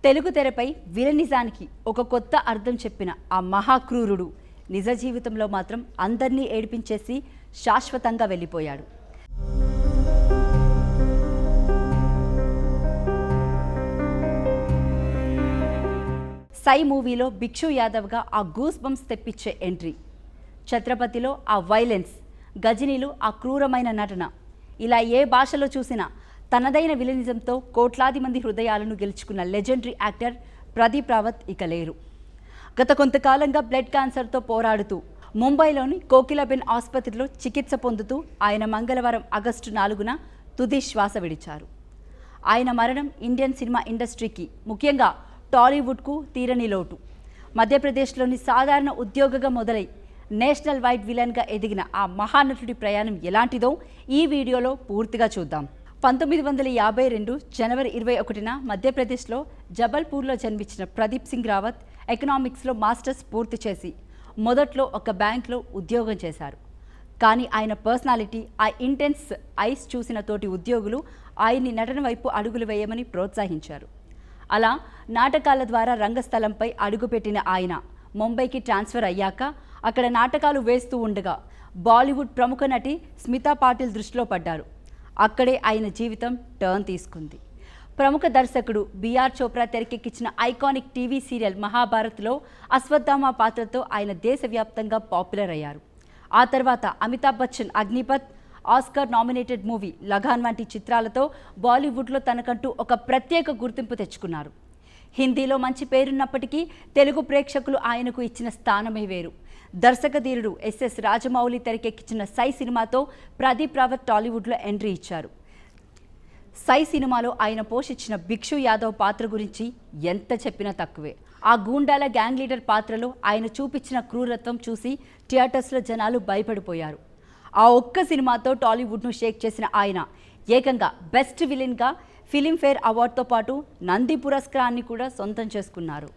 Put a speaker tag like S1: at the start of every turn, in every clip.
S1: తెలుగు తెరపై విలనిజానికి ఒక కొత్త అర్థం చెప్పిన ఆ మహాక్రూరుడు నిజ జీవితంలో మాత్రం అందర్నీ ఏడిపించేసి శాశ్వతంగా వెళ్ళిపోయాడు. సై మూవీలో భిక్షు యాదవ్గా ఆ గూస్ బంప్స్ తెప్పించే ఎంట్రీ, ఛత్రపతిలో ఆ వైలెన్స్, గజనీలు ఆ క్రూరమైన నటన, ఇలా ఏ భాషలో చూసినా తనదైన విలనిజంతో కోట్లాది మంది హృదయాలను గెలుచుకున్న లెజెండరీ యాక్టర్ ప్రదీప్ రావత్ ఇక లేరు. గత కొంతకాలంగా బ్లడ్ క్యాన్సర్తో పోరాడుతూ ముంబైలోని కోకిలాబెన్ ఆసుపత్రిలో చికిత్స పొందుతూ ఆయన మంగళవారం ఆగస్టు 4న తుది శ్వాస విడిచారు. ఆయన మరణం ఇండియన్ సినిమా ఇండస్ట్రీకి, ముఖ్యంగా టాలీవుడ్కు తీరని లోటు. మధ్యప్రదేశ్లోని సాధారణ ఉద్యోగిగా మొదలై నేషనల్ వైడ్ విలన్గా ఎదిగిన ఆ మహానటుడి ప్రయాణం ఎలాంటిదో ఈ వీడియోలో పూర్తిగా చూద్దాం. 1952 జనవరి 21న మధ్యప్రదేశ్లో జబల్పూర్లో జన్మించిన ప్రదీప్ సింగ్ రావత్ ఎకనామిక్స్లో మాస్టర్స్ పూర్తి చేసి మొదట్లో ఒక బ్యాంక్లో ఉద్యోగం చేశారు. కానీ ఆయన పర్సనాలిటీ, ఆ ఇంటెన్స్ ఐస్ చూసిన తోటి ఉద్యోగులు ఆయన్ని నటన వైపు అడుగులు వేయమని ప్రోత్సహించారు. అలా నాటకాల ద్వారా రంగస్థలంపై అడుగుపెట్టిన ఆయన ముంబైకి ట్రాన్స్ఫర్ అయ్యాక అక్కడ నాటకాలు వేస్తూ ఉండగా బాలీవుడ్ ప్రముఖ నటి స్మితా పాటిల్ దృష్టిలో పడ్డారు. అక్కడే ఆయన జీవితం టర్న్ తీసుకుంది. ప్రముఖ దర్శకుడు బిఆర్ చోప్రా తెరకెక్కించిన ఐకానిక్ టీవీ సీరియల్ మహాభారత్లో అశ్వత్థామ పాత్రతో ఆయన దేశవ్యాప్తంగా పాపులర్ అయ్యారు. ఆ తర్వాత Amitabh Bachchan Agnipath, Oscar nominated movie Lagaan వంటి చిత్రాలతో బాలీవుడ్లో తనకంటూ ఒక ప్రత్యేక గుర్తింపు తెచ్చుకున్నారు. హిందీలో మంచి పేరున్నప్పటికీ తెలుగు ప్రేక్షకులు ఆయనకు ఇచ్చిన స్థానమే వేరు. దర్శకధీరుడు ఎస్ఎస్ రాజమౌళి తెరకెక్కించిన సై సినిమాతో ప్రదీప్ రావత్ టాలీవుడ్లో ఎంట్రీ ఇచ్చారు. సై సినిమాలో ఆయన పోషించిన భిక్షు యాదవ్ పాత్ర గురించి ఎంత చెప్పినా తక్కువే. ఆ గూండాల గ్యాంగ్ లీడర్ పాత్రలో ఆయన చూపించిన క్రూరత్వం చూసి థియేటర్స్లో జనాలు భయపడిపోయారు. ఆ ఒక్క సినిమాతో టాలీవుడ్ను షేక్ చేసిన ఆయన ఏకంగా బెస్ట్ విలన్గా ఫిలింఫేర్ అవార్డుతో పాటు నంది పురస్కారాన్ని కూడా సొంతం చేసుకున్నారు.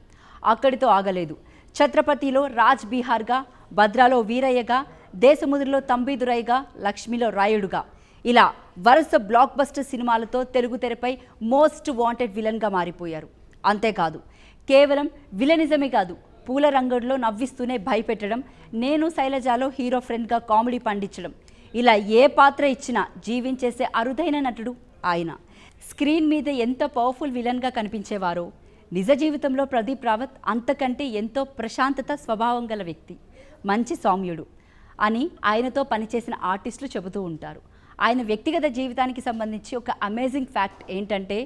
S1: అక్కడితో ఆగలేదు. ఛత్రపతిలో రాజ్ బీహార్గా, భద్రాలో వీరయ్యగా, దేశముద్రలో తంబిదురైగా, లక్ష్మిలో రాయుడుగా, ఇలా వరుస బ్లాక్ బస్టర్ సినిమాలతో తెలుగు తెరపై మోస్ట్ వాంటెడ్ విలన్గా మారిపోయారు. అంతేకాదు, కేవలం విలనిజమే కాదు, పూల రంగంలో నవ్విస్తూనే భయపెట్టడం, నేను శైలజాలో హీరో ఫ్రెండ్గా కామెడీ పండించడం, ఇలా ఏ పాత్ర ఇచ్చినా జీవించేసే అరుదైన నటుడు ఆయన. స్క్రీన్ మీద ఎంత పవర్ఫుల్ విలన్గా కనిపించేవారో నిజ జీవితంలో ప్రదీప్ రావత్ అంతకంటే ఎంతో ప్రశాంతత స్వభావం గల వ్యక్తి, మంచి సౌమ్యుడు అని ఆయనతో పనిచేసిన ఆర్టిస్టులు చెబుతూ ఉంటారు. ఆయన వ్యక్తిగత జీవితానికి సంబంధించి ఒక అమేజింగ్ ఫ్యాక్ట్ ఏంటంటే,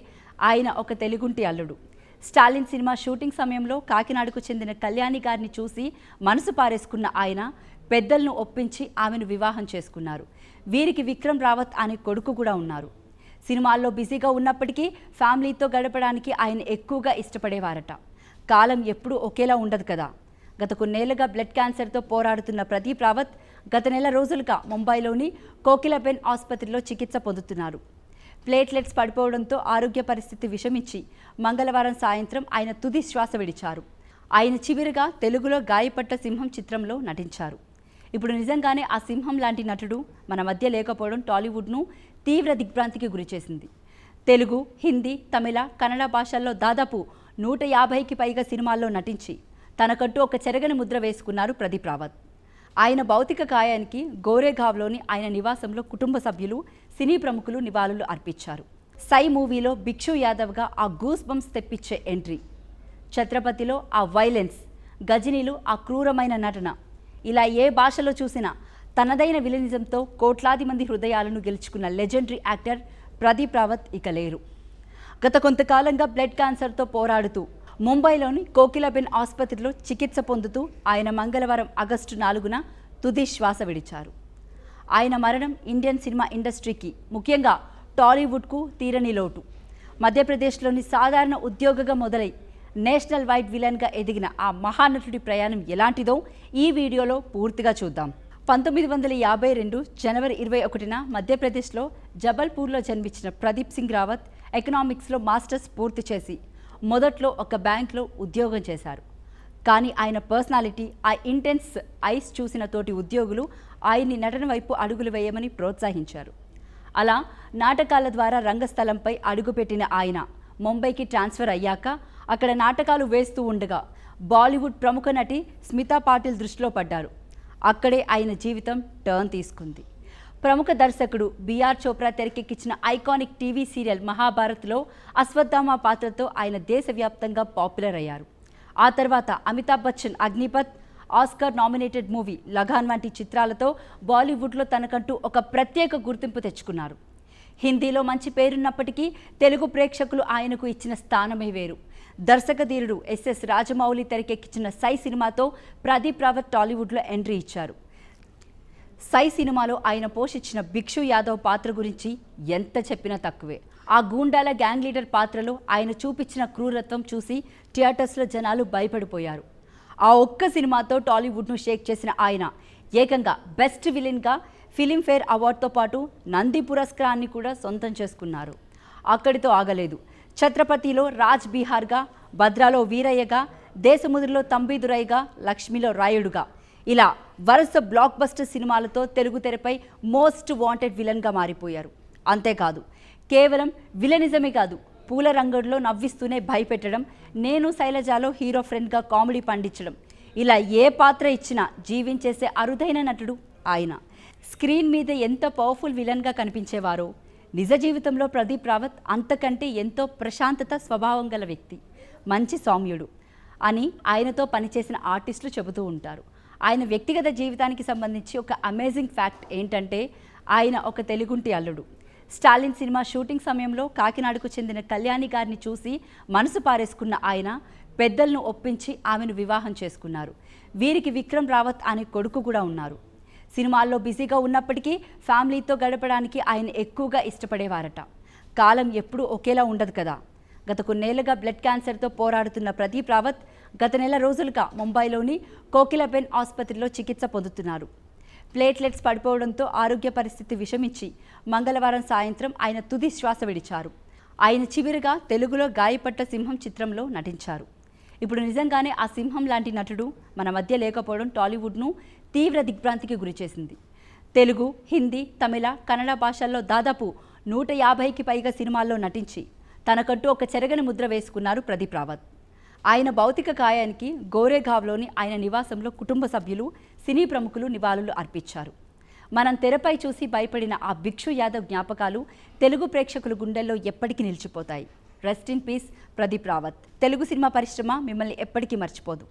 S1: ఆయన ఒక తెలుగుంటి అల్లుడు. స్టాలిన్ సినిమా షూటింగ్ సమయంలో కాకినాడకు చెందిన కళ్యాణి గారిని చూసి మనసు పారేసుకున్న ఆయన పెద్దలను ఒప్పించి ఆమెను వివాహం చేసుకున్నారు. వీరికి విక్రమ్ రావత్ అనే కొడుకు కూడా ఉన్నారు. సినిమాల్లో బిజీగా ఉన్నప్పటికీ ఫ్యామిలీతో గడపడానికి ఆయన ఎక్కువగా ఇష్టపడేవారట. కాలం ఎప్పుడూ ఒకేలా ఉండదు కదా. గత కొన్నేళ్లుగా బ్లడ్ క్యాన్సర్తో పోరాడుతున్న ప్రదీప్ రావత్ గత నెల రోజులుగా ముంబైలోని కోకిలాబెన్ ఆసుపత్రిలో చికిత్స పొందుతున్నారు. ప్లేట్లెట్స్ పడిపోవడంతో ఆరోగ్య పరిస్థితి విషమించి మంగళవారం సాయంత్రం ఆయన తుది శ్వాస విడిచారు. ఆయన చివరిగా తెలుగులో గాయపట్ట సింహం చిత్రంలో నటించారు. ఇప్పుడు నిజంగానే ఆ సింహం లాంటి నటుడు మన మధ్య లేకపోవడం టాలీవుడ్ను తీవ్ర దిగ్భ్రాంతికి గురిచేసింది. తెలుగు, హిందీ, తమిళ, కన్నడ భాషల్లో దాదాపు 150కి పైగా సినిమాల్లో నటించి తనకంటూ ఒక చెరగని ముద్ర వేసుకున్నారు ప్రదీప్ రావత్. ఆయన భౌతిక కాయానికి గోరేగావ్లోని ఆయన నివాసంలో కుటుంబ సభ్యులు, సినీ ప్రముఖులు నివాళులు అర్పించారు. సై మూవీలో భిక్షు యాదవ్గా ఆ గూస్ బంప్స్ తెప్పించే ఎంట్రీ, ఛత్రపతిలో ఆ వైలెన్స్, గజనీలు ఆ క్రూరమైన నటన, ఇలా ఏ భాషలో చూసినా తనదైన విలనిజంతో కోట్లాది మంది హృదయాలను గెలుచుకున్న లెజెండరీ యాక్టర్ ప్రదీప్ రావత్ ఇక లేరు. గత కొంతకాలంగా బ్లడ్ క్యాన్సర్తో పోరాడుతూ ముంబైలోని కోకిలాబెన్ ఆసుపత్రిలో చికిత్స పొందుతూ ఆయన మంగళవారం ఆగస్టు 4న తుది శ్వాస విడిచారు. ఆయన మరణం ఇండియన్ సినిమా ఇండస్ట్రీకి, ముఖ్యంగా టాలీవుడ్కు తీరని లోటు. మధ్యప్రదేశ్లోని సాధారణ ఉద్యోగిగా మొదలై నేషనల్ వైడ్ విలన్గా ఎదిగిన ఆ మహానటుడి ప్రయాణం ఎలాంటిదో ఈ వీడియోలో పూర్తిగా చూద్దాం. 1952 జనవరి 21న మధ్యప్రదేశ్లో జబల్పూర్లో జన్మించిన ప్రదీప్ సింగ్ రావత్ ఎకనామిక్స్లో మాస్టర్స్ పూర్తి చేసి మొదట్లో ఒక బ్యాంక్లో ఉద్యోగం చేశారు. కానీ ఆయన పర్సనాలిటీ, ఆ ఇంటెన్స్ ఐస్ చూసిన తోటి ఉద్యోగులు ఆయన్ని నటన వైపు అడుగులు వేయమని ప్రోత్సహించారు. అలా నాటకాల ద్వారా రంగస్థలంపై అడుగుపెట్టిన ఆయన ముంబైకి ట్రాన్స్ఫర్ అయ్యాక అక్కడ నాటకాలు వేస్తూ ఉండగా బాలీవుడ్ ప్రముఖ నటి స్మితా పాటిల్ దృష్టిలో పడ్డారు. అక్కడే ఆయన జీవితం టర్న్ తీసుకుంది. ప్రముఖ దర్శకుడు బిఆర్ చోప్రా తెరకెక్కించిన ఐకానిక్ టీవీ సీరియల్ మహాభారత్లో అశ్వత్థామ పాత్రతో ఆయన దేశవ్యాప్తంగా పాపులర్ అయ్యారు. ఆ తర్వాత Amitabh Bachchan Agnipath, Oscar nominated movie Lagaan వంటి చిత్రాలతో బాలీవుడ్లో తనకంటూ ఒక ప్రత్యేక గుర్తింపు తెచ్చుకున్నారు. హిందీలో మంచి పేరున్నప్పటికీ తెలుగు ప్రేక్షకులు ఆయనకు ఇచ్చిన స్థానమే వేరు. దర్శకధీరుడు ఎస్ఎస్ రాజమౌళి తెరకెక్కించిన సై సినిమాతో ప్రదీప్ రావత్ టాలీవుడ్లో ఎంట్రీ ఇచ్చారు. సై సినిమాలో ఆయన పోషించిన భిక్షు యాదవ్ పాత్ర గురించి ఎంత చెప్పినా తక్కువే. ఆ గూండాల గ్యాంగ్ లీడర్ పాత్రలో ఆయన చూపించిన క్రూరత్వం చూసి థియేటర్స్లో జనాలు భయపడిపోయారు. ఆ ఒక్క సినిమాతో టాలీవుడ్ను షేక్ చేసిన ఆయన ఏకంగా బెస్ట్ విలన్గా ఫిలింఫేర్ అవార్డుతో పాటు నంది పురస్కారాన్ని కూడా సొంతం చేసుకున్నారు. అక్కడితో ఆగలేదు. ఛత్రపతిలో రాజ్ బీహార్గా, భద్రాలో వీరయ్యగా, దేశముద్రలో తంబిదురైగా, లక్ష్మిలో రాయుడుగా ఇలా వరుస బ్లాక్ బస్టర్ సినిమాలతో తెలుగు తెరపై మోస్ట్ వాంటెడ్ విలన్గా మారిపోయారు. అంతేకాదు, కేవలం విలనిజమే కాదు, పూల రంగంలో నవ్విస్తూనే భయపెట్టడం, నేను శైలజాలో హీరో ఫ్రెండ్గా కామెడీ పండించడం, ఇలా ఏ పాత్ర ఇచ్చినా జీవించేసే అరుదైన నటుడు ఆయన. స్క్రీన్ మీద ఎంత పవర్ఫుల్ విలన్గా కనిపించేవారో నిజ జీవితంలో ప్రదీప్ రావత్ అంతకంటే ఎంతో ప్రశాంతత స్వభావం గల వ్యక్తి, మంచి సౌమ్యుడు అని ఆయనతో పనిచేసిన ఆర్టిస్టులు చెబుతూ ఉంటారు. ఆయన వ్యక్తిగత జీవితానికి సంబంధించి ఒక అమేజింగ్ ఫ్యాక్ట్ ఏంటంటే ఆయన ఒక తెలుగుంటి అల్లుడు. స్టాలిన్ సినిమా షూటింగ్ సమయంలో కాకినాడకు చెందిన కళ్యాణి గారిని చూసి మనసు పారేసుకున్న ఆయన పెద్దలను ఒప్పించి ఆమెను వివాహం చేసుకున్నారు. వీరికి విక్రమ్ రావత్ అనే కొడుకు కూడా ఉన్నారు. సినిమాల్లో బిజీగా ఉన్నప్పటికీ ఫ్యామిలీతో గడపడానికి ఆయన ఎక్కువగా ఇష్టపడేవారట. కాలం ఎప్పుడూ ఒకేలా ఉండదు కదా. గత కొన్నేళ్లుగా బ్లడ్ క్యాన్సర్తో పోరాడుతున్న ప్రదీప్ రావత్ గత నెల రోజులుగా ముంబైలోని కోకిలబెన్ ఆసుపత్రిలో చికిత్స పొందుతున్నారు. ప్లేట్లెట్స్ పడిపోవడంతో ఆరోగ్య పరిస్థితి విషమించి మంగళవారం సాయంత్రం ఆయన తుది శ్వాస విడిచారు. ఆయన చివరిగా తెలుగులో గాయపట్ట సింహం చిత్రంలో నటించారు. ఇప్పుడు నిజంగానే ఆ సింహం లాంటి నటుడు మన మధ్య లేకపోవడం టాలీవుడ్ను తీవ్ర దిగ్భ్రాంతికి గురిచేసింది. తెలుగు, హిందీ, తమిళ, కన్నడ భాషల్లో దాదాపు 150కి పైగా సినిమాల్లో నటించి తనకంటూ ఒక చెరగని ముద్ర వేసుకున్నారు ప్రదీప్ రావత్. ఆయన భౌతిక కాయానికి గోరేగావ్లోని ఆయన నివాసంలో కుటుంబ సభ్యులు, సినీ ప్రముఖులు నివాళులు అర్పించారు. మనం తెరపై చూసి భయపడిన ఆ భిక్షు యాదవ్ జ్ఞాపకాలు తెలుగు ప్రేక్షకుల గుండెల్లో ఎప్పటికీ నిలిచిపోతాయి. Rest in peace Pradeep Rawat. Telugu సినిమా పరిశ్రమ మిమ్మల్ని ఎప్పటికీ మర్చిపోదు.